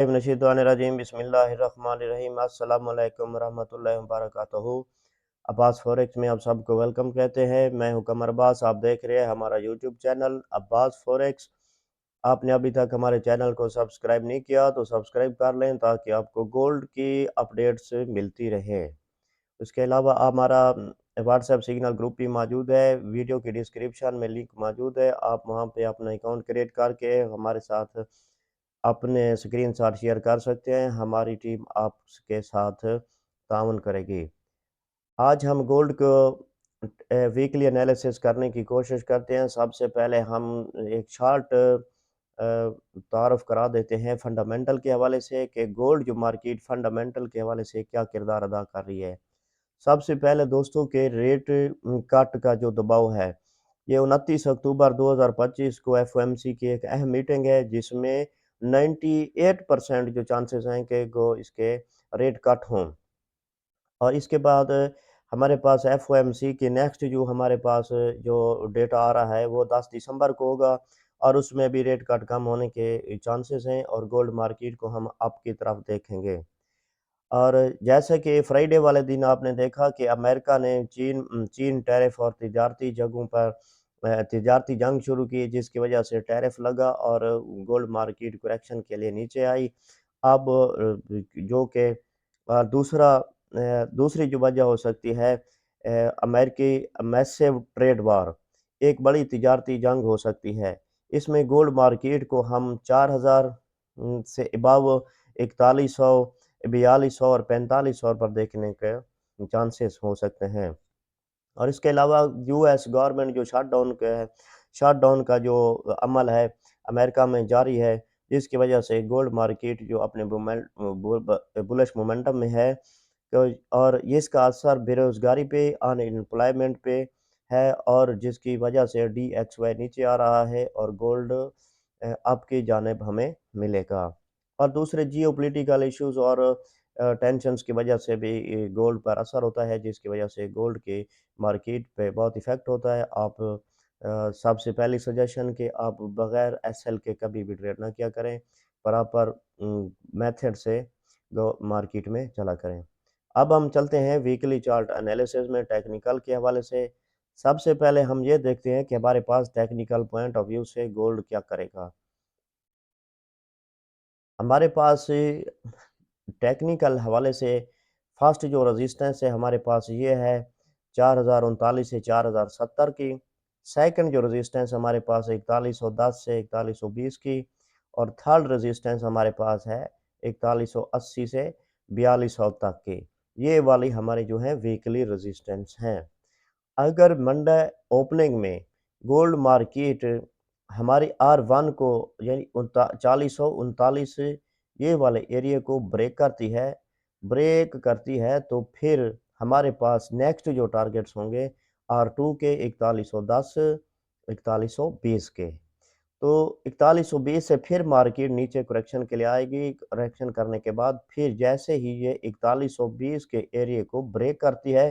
मिनश्शैतानिर्रजीम बिस्मिल्लाहिर्रहमानिर्रहीम अस्सलामु अलैकुम रहमतुल्लाहि व बरकातहू। अब्बास फॉरेक्स में आप सबको वेलकम कहते हैं। मैं हूं कमर अब्बास, आप देख रहे हैं हमारा यूट्यूब चैनल अब्बास फॉरेक्स। आपने अभी तक हमारे चैनल को सब्सक्राइब नहीं किया तो सब्सक्राइब कर लें ताकि आपको गोल्ड की अपडेट्स मिलती रहे। उसके अलावा हमारा व्हाट्सएप सिग्नल ग्रुप भी मौजूद है, वीडियो की डिस्क्रिप्शन में लिंक मौजूद है। आप वहां पे अपना अकाउंट क्रिएट करके हमारे साथ अपने स्क्रीनशॉट शेयर कर सकते हैं। हमारी टीम आपके साथ ताउन करेगी। आज हम गोल्ड को वीकली एनालिसिस करने की कोशिश करते हैं। सबसे पहले हम एक चार्ट तारुफ करा देते हैं फंडामेंटल के हवाले से कि गोल्ड जो मार्केट फंडामेंटल के हवाले से क्या किरदार अदा कर रही है। सबसे पहले दोस्तों के रेट कट का जो दबाव है, ये 29 अक्टूबर 2025 को एफओएमसी की एक अहम मीटिंग है जिसमें 98% जो चांसेस हैं कि गो इसके रेट कट हों। और इसके बाद हमारे पास एफओएमसी की नेक्स्ट जो हमारे पास जो डेटा आ रहा है वो 10 दिसंबर को होगा और उसमें भी रेट कट कम होने के चांसेस हैं और गोल्ड मार्केट को हम अप की तरफ देखेंगे। और जैसे कि फ्राइडे वाले दिन आपने देखा कि अमेरिका ने चीन टैरिफ और तिजारती जगहों पर तिजारती जंग शुरू की जिसकी वजह से टैरिफ लगा और गोल्ड मार्केट करेक्शन के लिए नीचे आई। अब जो कि दूसरी जो वजह हो सकती है अमेरिकी मैसिव ट्रेड वार, एक बड़ी तिजारती जंग हो सकती है। इसमें गोल्ड मार्केट को हम 4000 से अबव 4100, 4200 और 4500 पर देखने के चांसेस हो सकते हैं। और इसके अलावा यूएस गवर्नमेंट जो शटडाउन का जो अमल है अमेरिका में जारी है, जिसकी वजह से गोल्ड मार्केट जो अपने बुलिश मोमेंटम में है। तो और ये इसका असर बेरोज़गारी पे, अनएम्प्लॉयमेंट पे है और जिसकी वजह से डीएक्सवाई नीचे आ रहा है और गोल्ड अप की जानिब हमें मिलेगा। और दूसरे जियोपॉलिटिकल इश्यूज़ और टेंशन्स की वजह से भी गोल्ड पर असर होता है, जिसकी वजह से गोल्ड की मार्केट पे बहुत इफ़ेक्ट होता है। आप सबसे पहली सजेशन कि आप बगैर एसएल के कभी भी ट्रेड ना किया करें, प्रॉपर मेथड से गो मार्केट में चला करें। अब हम चलते हैं वीकली चार्ट एनालिसिस में टेक्निकल के हवाले से। सबसे पहले हम ये देखते हैं कि हमारे पास टेक्निकल पॉइंट ऑफ व्यू से गोल्ड क्या करेगा। हमारे पास टेक्निकल हवाले से फर्स्ट जो रेजिस्टेंस है हमारे पास ये है 4039 से 4070 की। सेकंड जो रेजिस्टेंस हमारे पास 4110 से 4120 की। और थर्ड रेजिस्टेंस हमारे पास है 4180 से 4200 तक की। ये वाली हमारी जो है वीकली रेजिस्टेंस हैं। अगर मंडे ओपनिंग में गोल्ड मार्केट हमारी R1 को यानी 4039 ये वाले एरिया को ब्रेक करती है तो फिर हमारे पास नेक्स्ट जो टारगेट्स होंगे R2 के 4110, 4120 के। तो 4120 से फिर मार्केट नीचे करेक्शन के लिए आएगी। करेक्शन करने के बाद फिर जैसे ही ये 4120 के एरिया को ब्रेक करती है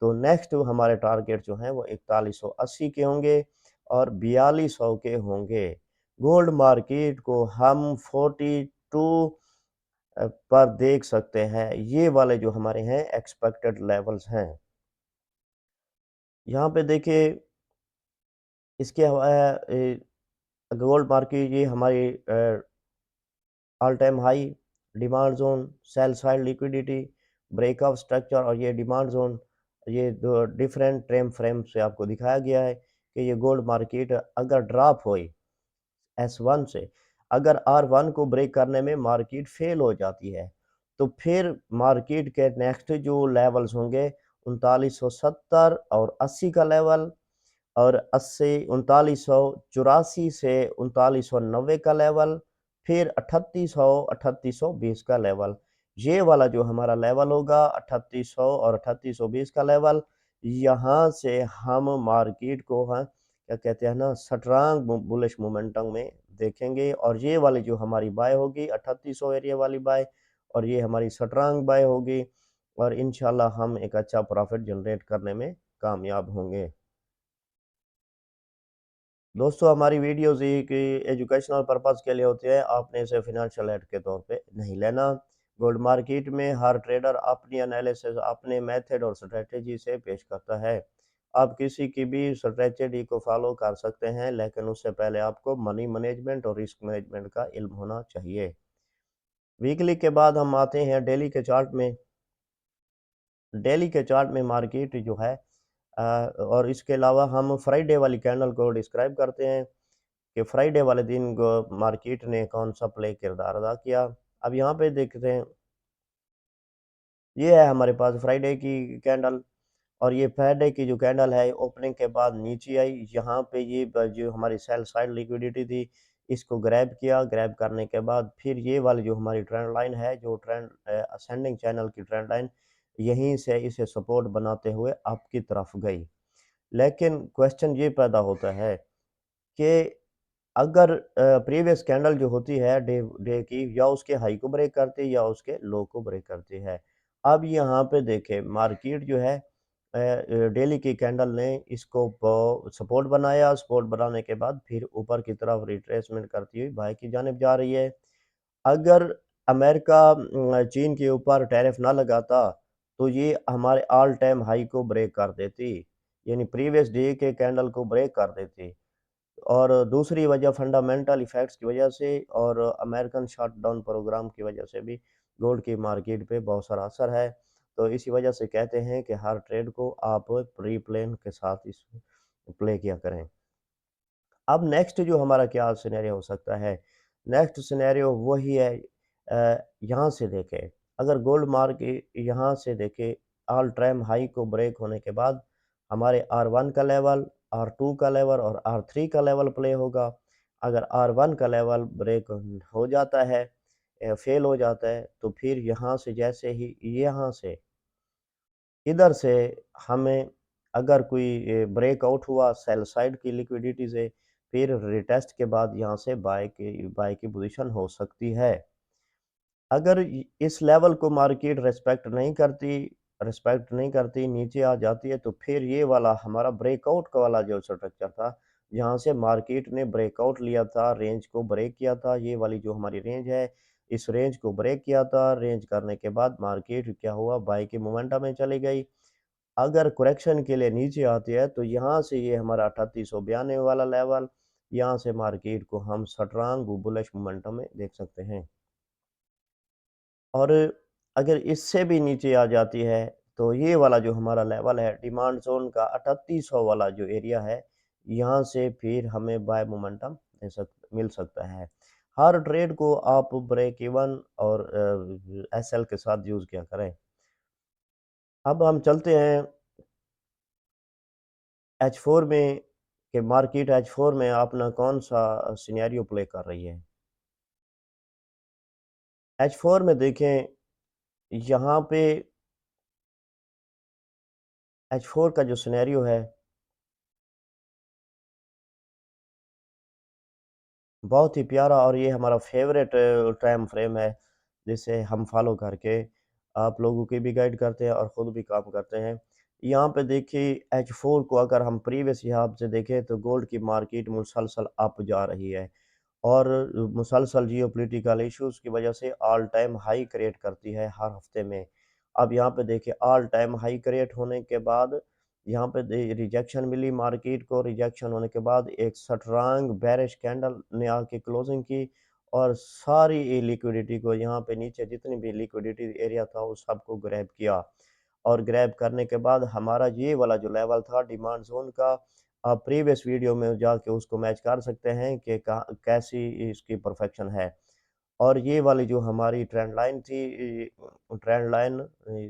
तो नेक्स्ट हमारे टारगेट जो हैं वो 4180 के होंगे और 4200 के होंगे। गोल्ड मार्केट को हम 42 पर देख सकते हैं। ये वाले जो हमारे हैं एक्सपेक्टेड लेवल्स हैं। यहाँ पे देखिए इसके गोल्ड मार्केट ये हमारी all time high, demand zone, sell side liquidity, breakout structure और ये डिमांड जोन, ये दो डिफरेंट टाइम फ्रेम से आपको दिखाया गया है कि ये गोल्ड मार्केट अगर ड्रॉप हुई S1 से, अगर R1 को ब्रेक करने में मार्केट फेल हो जाती है तो फिर मार्केट के नेक्स्ट जो लेवल्स होंगे 3970 और 80 का लेवल और 80 3984 से 3990 का लेवल, फिर 3820 का लेवल। ये वाला जो हमारा लेवल होगा 3800 और 3820 का लेवल, यहाँ से हम मार्केट को हाँ क्या कहते हैं ना स्ट्रांग बुलिश मोमेंटम में देखेंगे और ये वाली जो हमारी बाय होगी 3800 एरिया वाली बाय और ये हमारी स्ट्रांग बाय होगी और इंशाल्लाह हम एक अच्छा प्रॉफिट जनरेट करने में कामयाब होंगे। दोस्तों हमारी वीडियोज़ एक एजुकेशनल पर्पज़ के लिए होती है, आपने इसे फ़ाइनेंशियल एड के तौर पे नहीं लेना। गोल्ड मार्केट में हर ट्रेडर अपनी एनालिसिस अपने मेथड और स्ट्रेटजी से पेश करता है। आप किसी की भी स्ट्रेटजी को फॉलो कर सकते हैं, लेकिन उससे पहले आपको मनी मैनेजमेंट और रिस्क मैनेजमेंट का इल्म होना चाहिए। वीकली के बाद हम आते हैं डेली के चार्ट में। डेली के चार्ट में मार्केट जो है और इसके अलावा हम फ्राइडे वाली कैंडल को डिस्क्राइब करते हैं कि फ्राइडे वाले दिन मार्केट ने कौन सा प्ले किरदार अदा किया। अब यहाँ पे देखते हैं, ये है हमारे पास फ्राइडे की कैंडल और ये फ्राइडे की जो कैंडल है ओपनिंग के बाद नीचे आई। यहाँ पे ये जो हमारी सेल साइड लिक्विडिटी थी, इसको ग्रैब किया। ग्रैब करने के बाद फिर ये वाली जो हमारी ट्रेंड लाइन है, जो ट्रेंड असेंडिंग चैनल की ट्रेंड लाइन, यहीं से इसे सपोर्ट बनाते हुए अप की तरफ गई। लेकिन क्वेश्चन ये पैदा होता है कि अगर प्रीवियस कैंडल जो होती है डे डे की, या उसके हाई को ब्रेक करती है या उसके लो को ब्रेक करती है। अब यहाँ पे देखें मार्केट जो है डेली की कैंडल ने इसको सपोर्ट बनाया। सपोर्ट बनाने के बाद फिर ऊपर की तरफ रिट्रेसमेंट करती हुई बाय की जानिब जा रही है। अगर अमेरिका चीन के ऊपर टैरिफ ना लगाता तो ये हमारे ऑल टाइम हाई को ब्रेक कर देती, यानी प्रीवियस डे के कैंडल को ब्रेक कर देती। और दूसरी वजह फंडामेंटल इफेक्ट्स की वजह से और अमेरिकन शटडाउन प्रोग्राम की वजह से भी गोल्ड की मार्केट पे बहुत सारा असर है। तो इसी वजह से कहते हैं कि हर ट्रेड को आप प्री प्लान के साथ इस प्ले किया करें। अब नेक्स्ट जो हमारा क्या सिनेरियो हो सकता है, नेक्स्ट सिनेरियो वही है। यहाँ से देखें, अगर गोल्ड मार्केट यहाँ से देखें ऑल टाइम हाई को ब्रेक होने के बाद हमारे R1 का लेवल, R2 का लेवल और R3 का लेवल प्ले होगा। अगर R1 का लेवल ब्रेक हो जाता है, फेल हो जाता है, तो फिर यहाँ से जैसे ही यहाँ से इधर से हमें अगर कोई ब्रेकआउट हुआ सेल साइड की लिक्विडिटी से, फिर रिटेस्ट के बाद यहाँ से बाय की पोजीशन हो सकती है। अगर इस लेवल को मार्केट रिस्पेक्ट नहीं करती, नीचे आ जाती है, तो फिर ये वाला हमारा ब्रेकआउट का वाला जो स्ट्रक्चर था, जहाँ से मार्केट ने ब्रेकआउट लिया था, रेंज को ब्रेक किया था, ये वाली जो हमारी रेंज है, इस रेंज को ब्रेक किया था। रेंज करने के बाद मार्केट क्या हुआ, बाय के मोमेंटम में चली गई। अगर करेक्शन के लिए नीचे आती है तो यहाँ से ये हमारा 3892 वाला लेवल, यहाँ से मार्केट को हम स्ट्रांग बुलिश मोमेंटम में देख सकते हैं। और अगर इससे भी नीचे आ जाती है तो ये वाला जो हमारा लेवल है डिमांड जोन का 3800 वाला जो एरिया है, यहाँ से फिर हमें बाय मोमेंटम मिल सकता है। हर ट्रेड को आप ब्रेक इवन और एसएल के साथ यूज़ किया करें। अब हम चलते हैं H4 में, कि मार्केट H4 में अपना कौन सा सिनेरियो प्ले कर रही है। H4 में देखें, यहाँ पे H4 का जो सिनेरियो है बहुत ही प्यारा, और ये हमारा फेवरेट टाइम फ्रेम है जिसे हम फॉलो करके आप लोगों की भी गाइड करते हैं और ख़ुद भी काम करते हैं। यहाँ पे देखिए H4 को अगर हम प्रीवियस हिसाब से देखें तो गोल्ड की मार्केट मुसलसल अप जा रही है और मुसलसल जियोपॉलिटिकल इश्यूज़ की वजह से ऑल टाइम हाई क्रिएट करती है हर हफ्ते में। अब यहाँ पे देखिए ऑल टाइम हाई क्रिएट होने के बाद यहाँ पे रिजेक्शन मिली मार्केट को। रिजेक्शन होने के बाद एक स्ट्रांग बेरिश कैंडल ने आके क्लोजिंग की और सारी लिक्विडिटी को, यहाँ पे नीचे जितनी भी लिक्विडिटी एरिया था उस सबको ग्रैब किया। और ग्रैब करने के बाद हमारा ये वाला जो लेवल था डिमांड जोन का, आप प्रीवियस वीडियो में जाके उसको मैच कर सकते हैं कि कैसी इसकी परफेक्शन है। और ये वाली जो हमारी ट्रेंड लाइन थी, ट्रेंड लाइन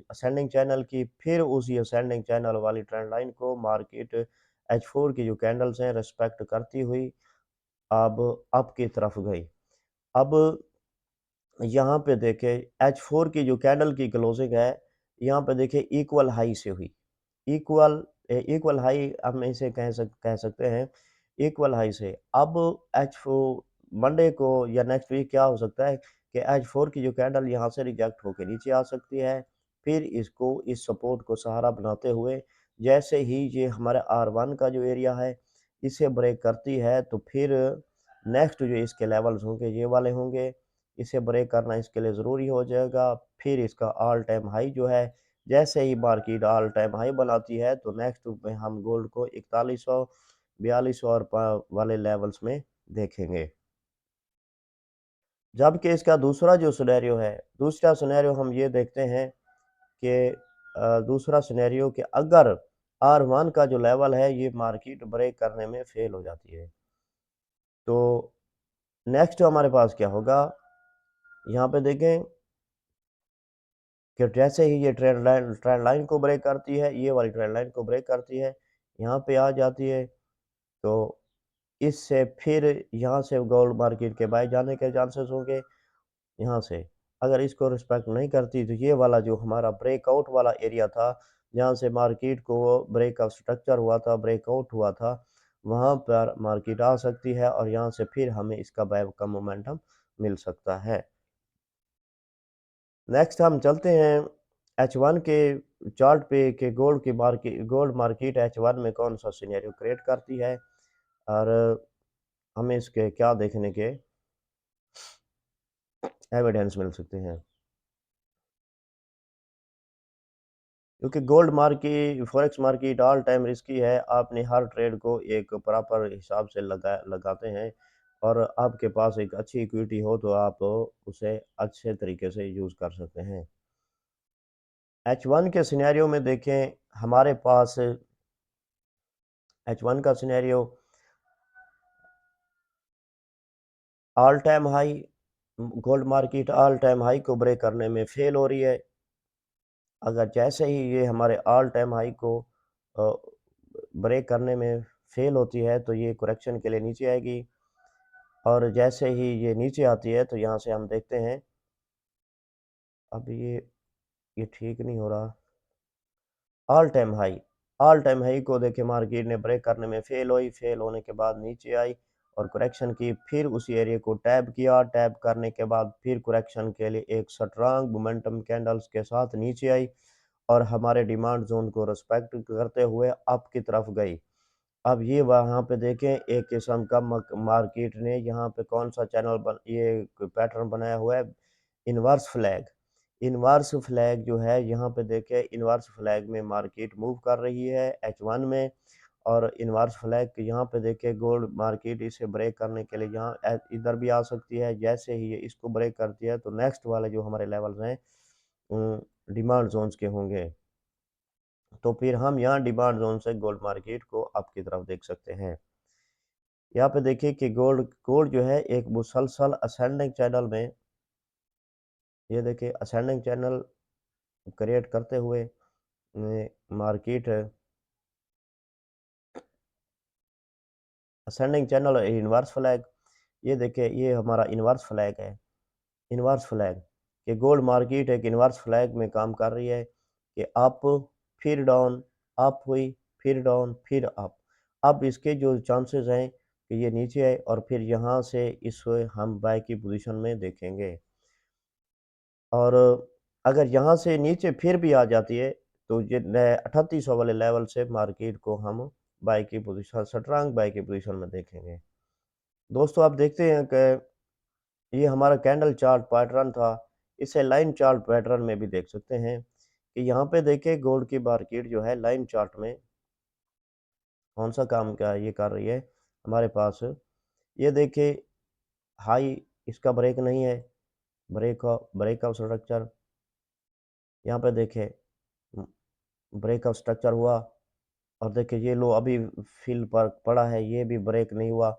असेंडिंग चैनल की, फिर उसी असेंडिंग चैनल वाली ट्रेंड लाइन को मार्केट H4 की जो कैंडल्स हैं रिस्पेक्ट करती हुई अब अप की तरफ गई। अब यहाँ पे देखें H4 की जो कैंडल की क्लोजिंग है, यहाँ पे देखें इक्वल हाई से हुई। इक्वल इक्वल हाई हम इसे कह सकते हैं इक्वल हाई से। अब H4 मंडे को या नेक्स्ट वीक क्या हो सकता है कि H4 की जो कैंडल यहाँ से रिजेक्ट होकर नीचे आ सकती है। फिर इसको इस सपोर्ट को सहारा बनाते हुए जैसे ही ये हमारे R1 का जो एरिया है, इसे ब्रेक करती है तो फिर नेक्स्ट जो इसके लेवल्स होंगे ये वाले होंगे, इसे ब्रेक करना इसके लिए ज़रूरी हो जाएगा। फिर इसका ऑल टाइम हाई जो है, जैसे ही मार्केट ऑल टाइम हाई बनाती है तो नेक्स्ट में हम गोल्ड को 4100 4200 और वाले लेवल्स में देखेंगे। जबकि इसका दूसरा जो सिनेरियो है, दूसरा सिनेरियो हम ये देखते हैं कि दूसरा सिनेरियो कि अगर R1 का जो लेवल है ये मार्केट ब्रेक करने में फेल हो जाती है, तो नेक्स्ट हमारे पास क्या होगा, यहाँ पे देखें कि जैसे ही ये ट्रेंड लाइन को ब्रेक करती है, ये वाली ट्रेंड लाइन को ब्रेक करती है, यहाँ पे आ जाती है, तो इससे फिर यहाँ से गोल्ड मार्केट के बाय जाने के चांसेस होंगे। यहाँ से अगर इसको रिस्पेक्ट नहीं करती तो ये वाला जो हमारा ब्रेकआउट वाला एरिया था, जहाँ से मार्केट को ब्रेक ऑफ स्ट्रक्चर हुआ था, ब्रेकआउट हुआ था, वहाँ पर मार्केट आ सकती है और यहाँ से फिर हमें इसका बाय का मोमेंटम मिल सकता है। नेक्स्ट हम चलते हैं H1 के चार्ट पे कि गोल्ड मार्केट H1 में कौन सा सिनेरियो क्रिएट करती है और हमें इसके क्या देखने के एविडेंस मिल सकते हैं। क्योंकि gold market forex market all time risky है, आपने हर ट्रेड को एक प्रॉपर हिसाब से लगाते हैं और आपके पास एक अच्छी इक्विटी हो तो आप उसे अच्छे तरीके से यूज़ कर सकते हैं। H1 के सिनेरियो में देखें, हमारे पास H1 का scenario all time high, gold market all time high को ब्रेक करने में फेल हो रही है। अगर जैसे ही ये हमारे ऑल टाइम हाई को ब्रेक करने में फेल होती है तो ये करेक्शन के लिए नीचे आएगी और जैसे ही ये नीचे आती है तो यहाँ से हम देखते हैं, अब ये ठीक नहीं हो रहा। ऑल टाइम हाई को देखे मार्केट ने ब्रेक करने में फेल हुई, फेल होने के बाद नीचे आई और करेक्शन की, फिर उसी एरिया को टैप किया, टैप करने के बाद फिर करेक्शन के लिए एक स्ट्रांग मोमेंटम कैंडल्स के साथ नीचे आई और हमारे डिमांड जोन को रिस्पेक्ट करते हुए अप की तरफ गई। अब ये वहाँ पे देखें एक किस्म का मार्केट ने यहाँ पे कौन सा ये पैटर्न बनाया हुआ है, इन्वर्स फ्लैग। इन्वर्स फ्लैग जो है यहाँ पे देखें, इन्वर्स फ्लैग में मार्केट मूव कर रही है H1 में और इन्वर्स फ्लैग यहाँ पे देखें गोल्ड मार्केट इसे ब्रेक करने के लिए यहाँ इधर भी आ सकती है। जैसे ही ये इसको ब्रेक करती है तो नेक्स्ट वाले जो हमारे लेवल्स हैं डिमांड जोन्स के होंगे, तो फिर हम यहाँ डिमांड जोन से गोल्ड मार्केट को अप की तरफ देख सकते हैं। यहाँ पे देखिए कि गोल्ड गोल्ड जो है एक मुसलसल असेंडिंग चैनल में, ये देखिए असेंडिंग चैनल क्रिएट करते हुए मार्केट असेंडिंग चैनल और इन्वर्स फ्लैग, ये देखिए ये हमारा इन्वर्स फ्लैग है। इन्वर्स फ्लैग कि गोल्ड मार्केट एक इन्वर्स फ्लैग में काम कर रही है कि अप फिर डाउन, अप हुई फिर डाउन फिर अप। अब इसके जो चांसेस हैं कि ये नीचे आए और फिर यहाँ से इस हम बाय की पोजीशन में देखेंगे और अगर यहाँ से नीचे फिर भी आ जाती है तो ये 3800 वाले लेवल से मार्केट को हम बाय की पोजीशन स्ट्रांग बाय की पोजीशन में देखेंगे। दोस्तों आप देखते हैं कि ये हमारा कैंडल चार्ट पैटर्न था, इसे लाइन चार्ट पैटर्न में भी देख सकते हैं कि यहाँ पे देखें गोल्ड की मार्केट जो है लाइन चार्ट में कौन सा काम क्या ये कर रही है हमारे पास, ये देखिए हाई इसका ब्रेक नहीं है, ब्रेक ऑफ स्ट्रक्चर, यहाँ पे देखें ब्रेक ऑफ स्ट्रक्चर हुआ और देखिए ये लो अभी फिल पर पड़ा है, ये भी ब्रेक नहीं हुआ।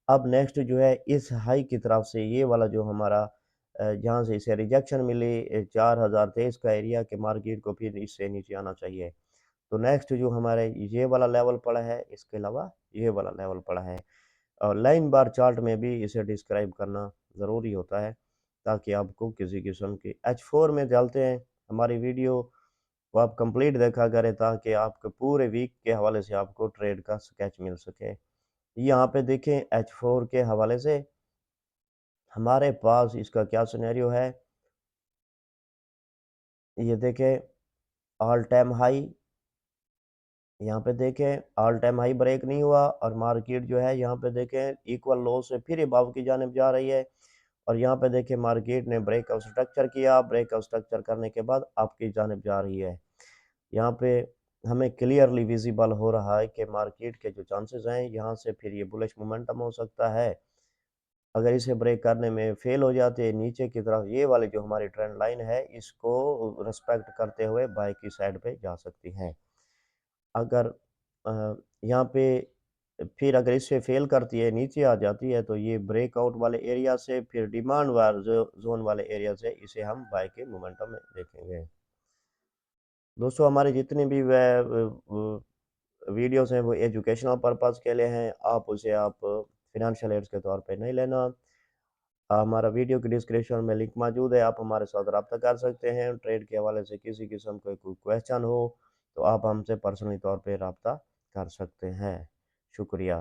अब नेक्स्ट जो है इस हाई की तरफ से ये वाला जो हमारा जहाँ से इसे रिजेक्शन मिली 4023 का एरिया के मार्केट को फिर इससे नीचे आना चाहिए। तो नेक्स्ट जो हमारे ये वाला लेवल पड़ा है, इसके अलावा ये वाला लेवल पड़ा है और लाइन बार चार्ट में भी इसे डिस्क्राइब करना ज़रूरी होता है ताकि आपको किसी किस्म की H4 में चलते हैं। हमारी वीडियो को आप कंप्लीट देखा करें ताकि आपके पूरे वीक के हवाले से आपको ट्रेड का स्केच मिल सके। यहाँ पे देखें H4 के हवाले से हमारे पास इसका क्या सिनेरियो है, ये देखें ऑल टाइम हाई यहाँ पे देखें ऑल टाइम हाई ब्रेक नहीं हुआ और मार्केट जो है यहाँ पे देखें इक्वल लो से फिर अबव की जानिब जा रही है। और यहाँ पे देखें मार्केट ने ब्रेकआउट स्ट्रक्चर किया, ब्रेकआउट स्ट्रक्चर करने के बाद आपकी जानिब जा रही है। यहाँ पे हमें क्लियरली विजिबल हो रहा है कि मार्केट के जो चांसेस हैं यहाँ से फिर ये बुलिश मोमेंटम हो सकता है। अगर इसे ब्रेक करने में फेल हो जाते हैं नीचे की तरफ, ये वाली जो हमारी ट्रेंड लाइन है इसको रिस्पेक्ट करते हुए बाय की साइड पे जा सकती है। अगर यहाँ पे फिर अगर इससे फेल करती है, नीचे आ जाती है, तो ये ब्रेकआउट वाले एरिया से फिर डिमांड वार जोन वाले एरिया से इसे हम बाय के मोमेंटम में देखेंगे। दोस्तों हमारे जितने भी वीडियोस हैं वो एजुकेशनल पर्पस के लिए हैं, आप फिनेंशियल एड्स के तौर पे नहीं लेना। हमारा वीडियो की डिस्क्रिप्शन में लिंक मौजूद है, आप हमारे साथ रब्ता कर सकते हैं। ट्रेड के हवाले से किसी किस्म का कोई क्वेश्चन हो तो आप हमसे पर्सनली तौर पे रब्ता कर सकते हैं। शुक्रिया।